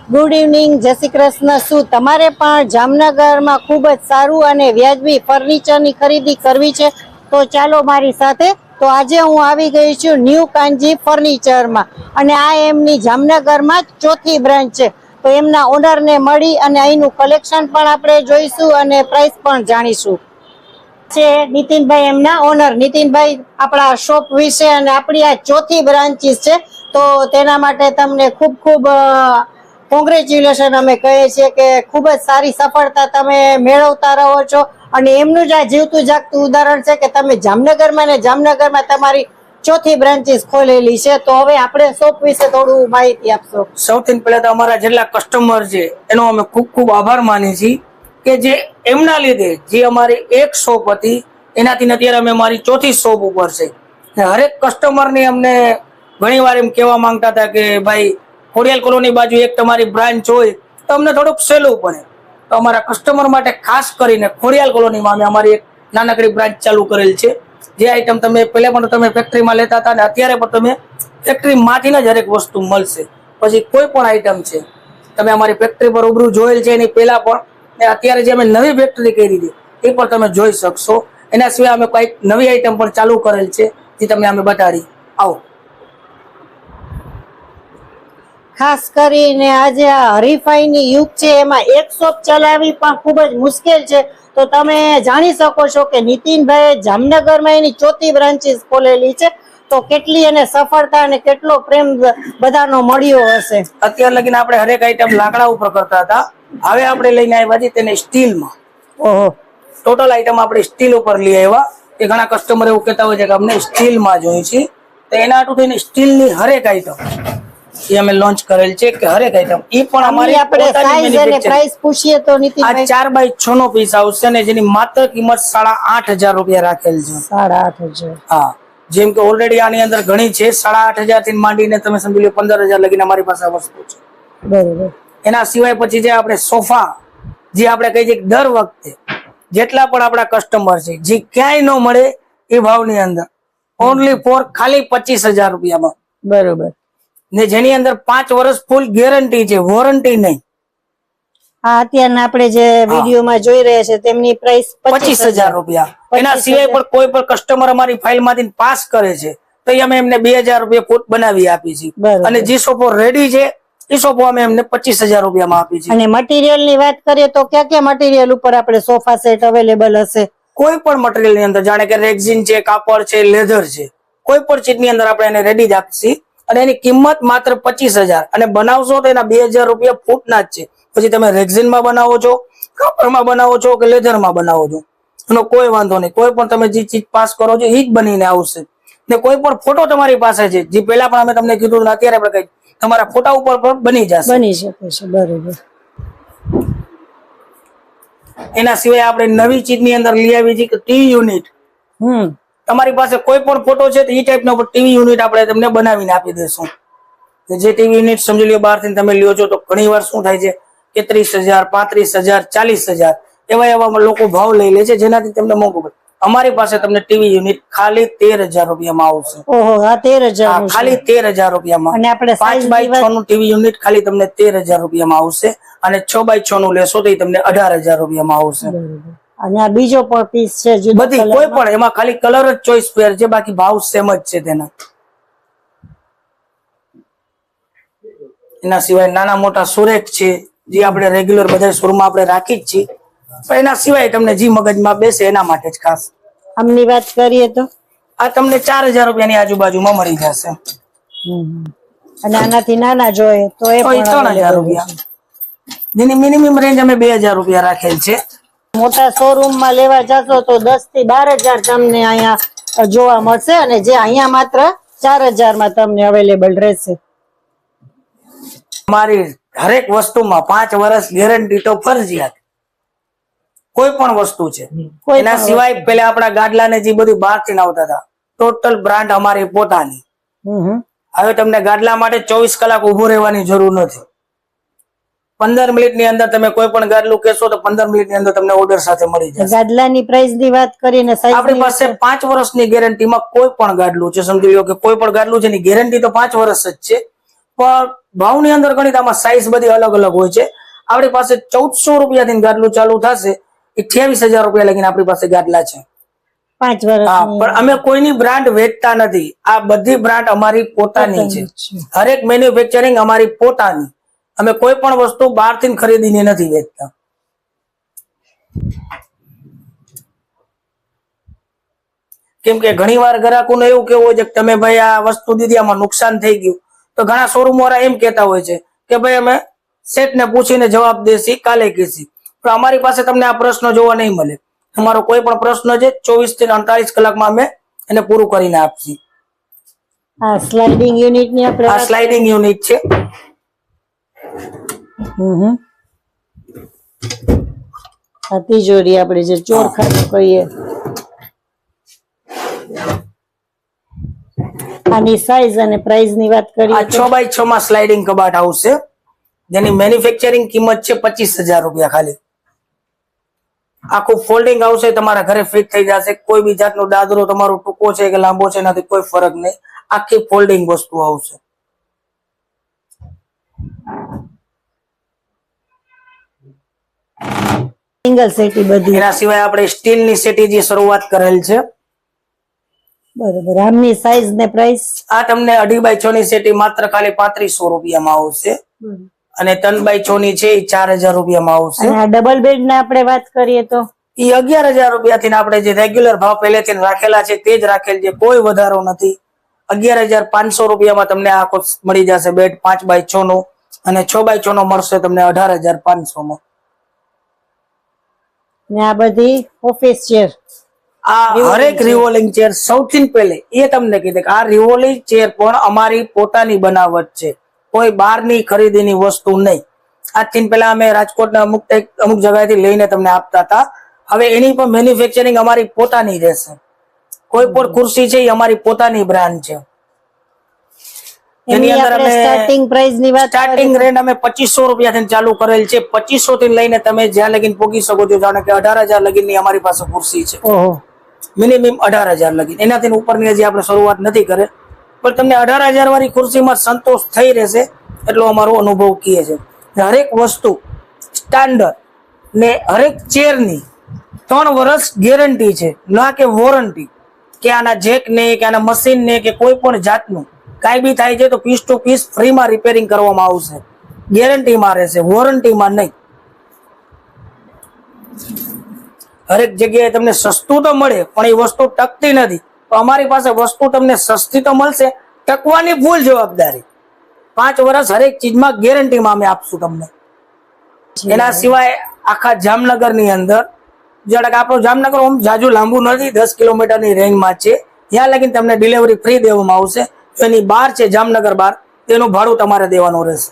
Good evening, જય શ્રી કૃષ્ણ। શું તમારે પણ જામનગરમાં ખૂબ જ સારું અને વ્યાજબી ફર્નિચરની ખરીદી કરવી છે? તો ચાલો મારી સાથે। તો આજે હું આવી ગઈ છું ન્યૂ કાનજી ફર્નિચરમાં, અને આ એમની જામનગરમાં ચોથી બ્રાન્ચ છે। તો એમના ઓનરને મળી અને અહીંનું કલેક્શન પણ આપણે જોઈશું અને પ્રાઇસ પણ જાણીશું। છે નીતિનભાઈ, એમના ઓનર। નીતિનભાઈ, આપણા શોપ વિશે અને આપણી આ ચોથી બ્રાન્ચીસ છે, તો તેના માટે તમને ખૂબ ખૂબ કોંગ્રેચ્યુલેશન અમે કહીએ છીએ કે ખૂબ જ સારી સફળતા તમે મેળવતા રહો છો। અને એમનું જ આ જીવતું જાગતું ઉદાહરણ છે કે તમે જામનગરમાં ને જામનગરમાં તમારી ચોથી બ્રાન્ચીસ ખોલેલી છે। તો હવે આપણે શોપ વિશે થોડું માહિતી આપશો। સૌથી પહેલા તો અમારા જેટલા કસ્ટમર છે એનો અમે ખૂબ ખૂબ આભાર માનીએ છીએ કે જે એમના લીધે જે અમારી એક શોપ હતી એનાથી અત્યારે અમે મારી ચોથી શોપ ઉપર છે। હરેક કસ્ટમરની અમને ઘણી વાર એમ કહેવા માંગતા હતા કે ભાઈ ખોડિયાલ કોલોની બાજુ એક તમારી બ્રાન્ચ હોય તો અમને થોડુંક સહેલું પડે। તો અમારા કસ્ટમર માટે ખાસ કરીને ખોડિયાલ કોલોનીમાં અમે અમારી એક નાનકડી બ્રાન્ચ ચાલુ કરેલ છે। જે આઈટમ તમે પહેલા પણ તમે ફેક્ટરીમાં લેતા હતા અને અત્યારે પણ તમે ફેક્ટરીમાંથી જ હરેક વસ્તુ મળશે। પછી કોઈ પણ આઈટમ છે તમે અમારી ફેક્ટરી પર રૂબરૂ જોયેલ છે એની પહેલા પણ, ને અત્યારે જે અમે નવી ફેક્ટરી કરી છે એ પણ તમે જોઈ શકશો। એના સિવાય અમે કઈક નવી આઈટમ પણ ચાલુ કરેલ છે જે તમને અમે બતાડી। આવો। ખાસ કરીને આજે આ હરીફાઈની યુગ છે, એમાં એક શોપ ચલાવવી પણ ખૂબ જ મુશ્કેલ છે। તો તમે જાણી શકો છો કે નીતિનભાઈ જામનગરમાં એની ચોથી બ્રાન્ચીસ ખોલેલી છે, તો કેટલી એને સફળતા અને કેટલો પ્રેમ બધાનો મળ્યો હશે। અત્યાર લગીને આપણે હરેક આઈટમ લાકડા ઉપર કરતા હતા, હવે આપણે લઈને આવ્યા છીએ તેને સ્ટીલમાં। ઓહો, ટોટલ આઈટમ આપણે સ્ટીલ ઉપર લઈ આવ્યા। કે ઘણા કસ્ટમર એવું કહેતા હોય છે કે અમને સ્ટીલમાં જોઈએ છે, તો એના હાટુ થઈને સ્ટીલની હરેક આઈટમ એ અમે લોન્ચ કરેલ છે કે હરેક આઈટમ એ પણ આમની અમારી આપણે પોતાની સાઈઝ અને મેન્યુફેક્ચર। પ્રાઇસ પૂછીએ તો આ નીતિનભાઈ? 4x6 નો પીસ આવશે ને જેની માત્ર કિંમત 8,500 રૂપિયા રાખેલ છે। 8,500। હા, જેમ કે ઓલરેડી આની અંદર ઘણી છે, 8,500 થી માંડીને તમે સમજી લો 15,000 લગીને અમારી પાસે આ વસ્તુ છે। બરોબર। એના સિવાય પછી જે આપણે સોફા, જે આપણે કહીએ છીએ દર વખતે જેટલા પણ આપણા કસ્ટમર છે જે ક્યાંય ન મળે એ ભાવની અંદર ઓનલી ફોર ખાલી 25,000 રૂપિયામાં। બરોબર। ને જેની અંદર 5 વર્ષ ફૂલ ગેરંટી છે, વોરંટી નહીં। હા, અત્યારના આપણે જે વિડીયોમાં જોઈ રહ્યા છે તેમની પ્રાઇસ 25,000 રૂપિયા। એના સિવાય પણ કોઈ પણ કસ્ટમર અમારી ફાઇલ માંથી પાસ કરે છે તો અમે એમને 2,000 રૂપિયા ફૂટ બનાવી આપી છીએ। અને જે સોફો રેડી છે એ સોફો અમે એમને 25,000 રૂપિયામાં આપી છીએ। અને મટીરિયલ ની વાત કરીએ તો ક્યાં ક્યાં મટીરિયલ ઉપર આપણે સોફા સેટ અવેલેબલ હશે? કોઈ પણ મટીરિયલ ની અંદર, જાણે કે રેક્ઝિન છે, કાપડ છે, લેધર છે, કોઈ પણ ચીજ ની અંદર આપણે એને રેડી જ આપીએ। અને એની કિંમત માત્ર 25,000, અને બનાવશો તો એના 2,000 રૂપિયા ફૂટના જ છે। પછી તમે રેક્ઝિનમાં બનાવો છો, કાપડમાં બનાવો છો કે લેધરમાં બનાવો છો, એનો કોઈ વાંધો નહીં। કોઈ પણ તમે જે ચીજ પાસ કરો છો એ જ બનીને આવશે। ને કોઈ પણ ફોટો તમારી પાસે છે, જે પહેલા પણ અમે તમને કીધું અત્યારે પણ કઈ તમારા ફોટા ઉપર પણ બની જશે। બની શકે છે, બરોબર। એના સિવાય આપણે નવી ચીજ ની અંદર લઈ આવી છે કે ટીવી યુનિટ। તમારી પાસે કોઈ પણ ફોટો છે તો એ ટાઈપનો ટીવી યુનિટ આપણે તમને બનાવીને આપી દેશું। જે ટીવી યુનિટ સમજી લો બહાર થી તમે લ્યો છો તો ઘણી વાર શું થાય છે કે 30,000, 35,000, 40,000 એવા લોકો ભાવ લઈ લે છે, જેનાથી તમને મોંઘું પડે। અમારી પાસે તમને ટીવી યુનિટ ખાલી 13,000 રૂપિયામાં આવશે। ઓહો, આ 13,000 નું છે? ખાલી 13,000 રૂપિયામાં। અને આપણે 5x6 નું ટીવી યુનિટ ખાલી તમને 13,000 રૂપિયામાં આવશે। અને 6x6 નું લેશો તો તમને 18,000 રૂપિયામાં આવશે। અને આ બીજો પણ પીસ છે બધી કોઈ પણ એમાં ખાલી કલર જ ચોઈસ ફેર છે, બાકી ભાવ સેમ જ છે તેના। એના સિવાય નાના મોટા સુરેખ છે, જે આપણે રેગ્યુલર બધા શોરૂમમાં આપણે રાખી જ છીએ। પણ એના સિવાય તમને જે મગજમાં બેસે એના માટે જ ખાસ આમની વાત કરીએ તો આ તમને 4,000 રૂપિયાની આજુબાજુમાં મળી જશે। અને આનાથી નાના જોઈએ તો એ પણ 3,000 રૂપિયા, જેની મિનિમમ રેન્જ અમે 2,000 રૂપિયા રાખેલ છે। મોટા શોરૂમ માં લેવા જશો તો 10 થી 12,000 તમને અહીંયા જોવા મળશે, અને જે અહીંયા માત્ર 4,000 માં તમને અવેલેબલ રહેશે। મારી હરેક વસ્તુમાં 5 વર્ષ ગેરંટી તો ફરજિયાત, કોઈ પણ વસ્તુ છે। એના સિવાય પેલા આપણા ગાડલા ને જે બધું બહાર થી આવતા હતા, ટોટલ બ્રાન્ડ અમારી પોતાની। હવે તમને ગાડલા માટે 24 કલાક ઉભો રહેવાની જરૂર નથી। 15 મિનિટ ની અંદર તમે કોઈ પણ ગાડલું કહેશો તો 15 મિનિટ ની અંદર તમને ઓર્ડર સાથે મળી જશે। ગાડલાની પ્રાઇસ ની વાત કરીને આપણી પાસે 5 વર્ષની ગેરંટીમાં કોઈ પણ ગાડલું છે, સમજી લો કે કોઈ પણ ગાડલું છે એની ગેરંટી તો 5 વર્ષ જ છે, પણ ભાવની અંદર ગણિત આમાં સાઈઝ બધી અલગ અલગ હોય છે. આપણી પાસે 1400 રૂપિયાથી ગાદલું ચાલુ થશે, 28,000 રૂપિયા લગીને આપણી પાસે ગાદલા છે. 5 વર્ષ. હા, પણ અમે કોઈની બ્રાન્ડ વેચતા નથી. આ બધી બ્રાન્ડ અમારી પોતાની છે. હરેક મેન્યુફેક્ચરિંગ અમારી પોતાની. અમે કોઈ પણ વસ્તુ બહારથી ખરીદીને નથી વેચતા. કેમ કે ઘણી વાર ગ્રાહકોને એવું કેવું હોય છે કે તમે ભાઈ આ વસ્તુ દીધી આમાં નુકસાન થઈ ગયું, તો ઘણા શોરૂમ વાળા એમ કહેતા હોય છે કે ભાઈ અમે સેટ ને પૂછીને જવાબ દેસી, કાલે કહેસી. પણ અમારી પાસે તમને આ પ્રશ્ન જોવા નહીં મળે. તમારો કોઈ પણ પ્રશ્ન છે 24 થી 48 કલાકમાં અમે એને પૂરું કરીને આપશી. આ સ્લાઇડિંગ યુનિટ ની આપણે આ સ્લાઇડિંગ યુનિટ છે. આ તિજોરી આપણે જે ચોરખાનું કહીએ. આની સાઈઝ અને પ્રાઇસ ની વાત કરીએ આ 6x6 માં સ્લાઇડિંગ કબાટ આવશે, જેની મેન્યુફેક્ચરિંગ કિંમત છે 25,000 રૂપિયા ખાલી. આખું ફોલ્ડિંગ આવશે, તમારા ઘરે ફિટ થઈ જશે. કોઈ બી જાતનો દાદરો તમારો ટૂંકો છે કે લાંબો છે એનાથી કોઈ ફરક નહીં. આખી ફોલ્ડિંગ વસ્તુ આવશે. સિંગલ સેટી બધી. એના સિવાય આપણે સ્ટીલની સેટી જે શરૂઆત કરેલ છે. બરોબર. આમની સાઈઝ ને પ્રાઇસ? આ તમને 2.5x6 ની સેટી માત્ર ખાલી 3500 રૂપિયામાં આવશે, અને 3x6 ની છે એ 4000 રૂપિયામાં આવશે. અને આ ડબલ બેડ ને આપણે વાત કરીએ તો એ 11,000 રૂપિયાથી આપણે જે રેગ્યુલર ભાવ પહેલેથી રાખેલા છે તે જ રાખેલ છે, કોઈ વધારો નથી. 11,500 રૂપિયામાં તમને આખો મળી જશે બેડ 5x6 નો, અને 6x6 નો મળશે તમને 18,500 માં. ને આ બધી ઓફિસ ચેર. આ હરેક રિવોલ્વિંગ ચેર સૌથી પહેલે એ તમને કીધું કે આ રિવોલ્વિંગ ચેર પણ અમારી પોતાની બનાવટ છે, કોઈ બહારની ખરીદીની વસ્તુ નહીં. આજથી પહેલા અમે રાજકોટના અમુક જગ્યાએથી લઈને તમને આપતા હતા. હવે એની પણ મેન્યુફેક્ચરિંગ અમારી પોતાની રહેશે. કોઈ પણ ખુરશી છે એ અમારી પોતાની બ્રાન્ડ છે. એની અંદર અમે સ્ટાર્ટિંગ પ્રાઇસ ની વાત, સ્ટાર્ટિંગ રેટ અમે 2500 રૂપિયાથી ચાલુ કરેલ છે. 2500 થી લઈને તમે જ્યાં લગીન પોગી શકો છો, જાણે કે 18,000 લગીનની અમારી પાસે ખુરશી છે. ઓહો, મિનિમમ 18,000 લગીન. એનાથી ઉપરની હજી આપણે શરૂઆત નથી કરે, પણ તમને 18,000 વાળી ખુરશીમાં સંતોષ થઈ રહેશે એટલો અમારો અનુભવ કહે છે. હરેક વસ્તુ સ્ટાન્ડર્ડ ને હરેક ચેરની 3 વર્ષ ગેરંટી છે, ના કે વોરંટી. કે આના જેક ને કે આના મશીન ને કે કોઈ પણ જાતનું કાંઈ બી થાય છે તો પીસ ટુ પીસ ફ્રીમાં રિપેરિંગ કરવામાં આવશે. ગેરંટીમાં રહેશે, વોરંટીમાં નહીં. હરેક જગ્યાએ તમને સસ્તું તો મળે પણ એ વસ્તુ ટકતી નથી. તો અમારી પાસે વસ્તુ તમને સસ્તી તો મળશે, ટકવાની ફૂલ જવાબદારી. 5 વર્ષ હરેક ચીજમાં ગેરંટીમાં અમે આપશું તમને. એના સિવાય આખા જામનગર ની અંદર, જરાક આપણું જામનગર આમ જાજુ લાંબુ નથી, 10 કિલોમીટરની રેન્જમાં છે. ત્યાં લગીને તમને ડિલિવરી ફ્રી દેવામાં આવશે. એની બહાર છે જામનગર બહાર, તેનું ભાડું તમારે દેવાનું રહેશે.